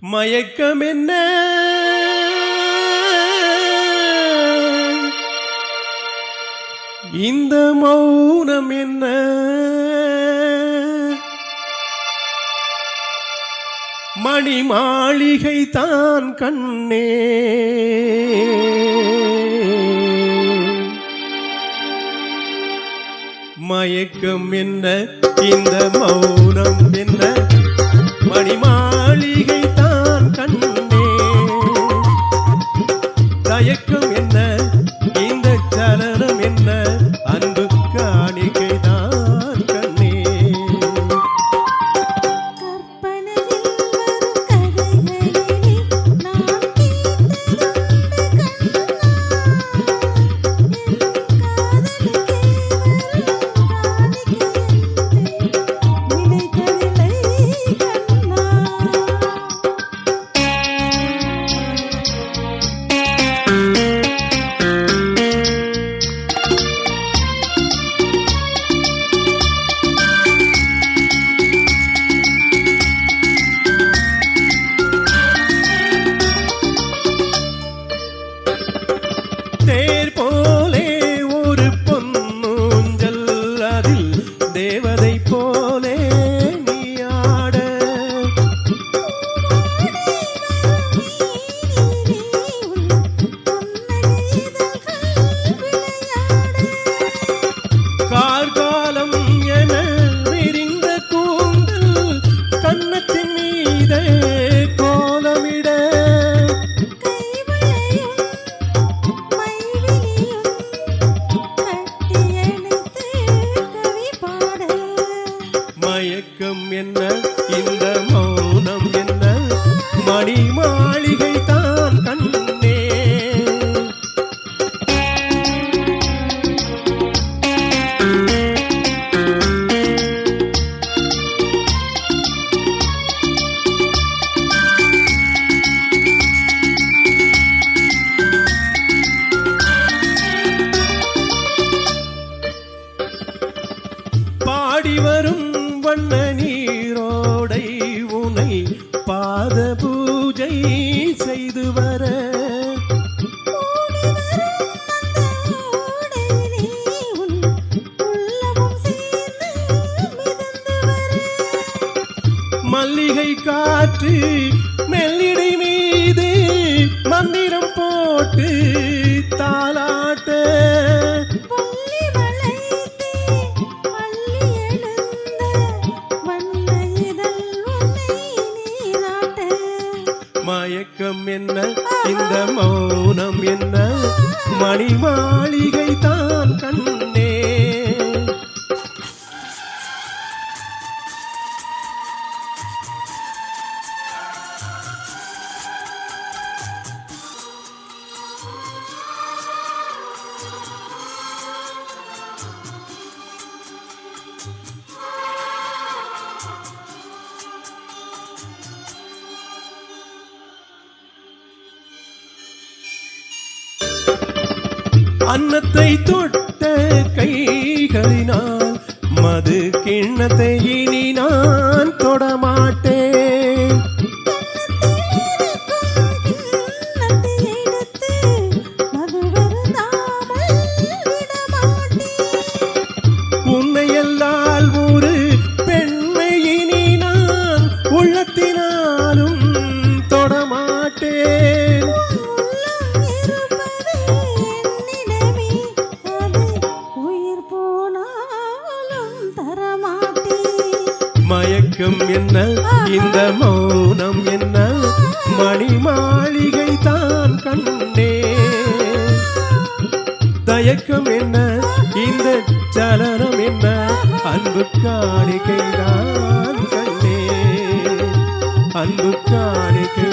மயக்கம் என்ன இந்த மௌனம் என்ன மணி மாளிகை தான் கண்ணே மயக்கம் என்ன இந்த மௌனம் என்ன மணி மாளிகை தான் கண்ணே தயக்கம் என்ன இந்த சலனம் என்ன அன்பு காணிக்கை தான் கண்ணே தேர் போலே ஒரு பொன்னூஞ்சல் அதில் தேவதை போலே நீ ஆட கார்காலம் என விரிந்த கூந்தல் கன்னத்தின் மீதே கோலமிட மயக்கம் என்ன இந்த மௌனம் என்ன மணி மாளிகை தான் கண்ணே பாடி வரும் வண்ண நீரோடை உனை பாத பூஜை செய்து வர மல்லிகை காற்று மெல்லிடை மீது மந்திரம் போட்டு தாலாட்ட மயக்கம் என்ன இந்த மௌனம் என்ன மணி மாளிகை தான் கண்ணே அன்னத்தை தொட்ட கைகளினால் மது கிண்ணத்தை இனி நான் தொடமாட்டேன் உன்னை எல்லால் ஒரு பெண்மை இனி நான் உள்ளத்தினாலும் தொடமாட்டேன் மயக்கம் என்ன இந்த மௌனம் என்ன மணி மாளிகை தான் கண்ணே தயக்கம் என்ன இந்த சலனம் என்ன அன்பு காணிக்கை தான் கண்ணே அன்பு காணிக்கை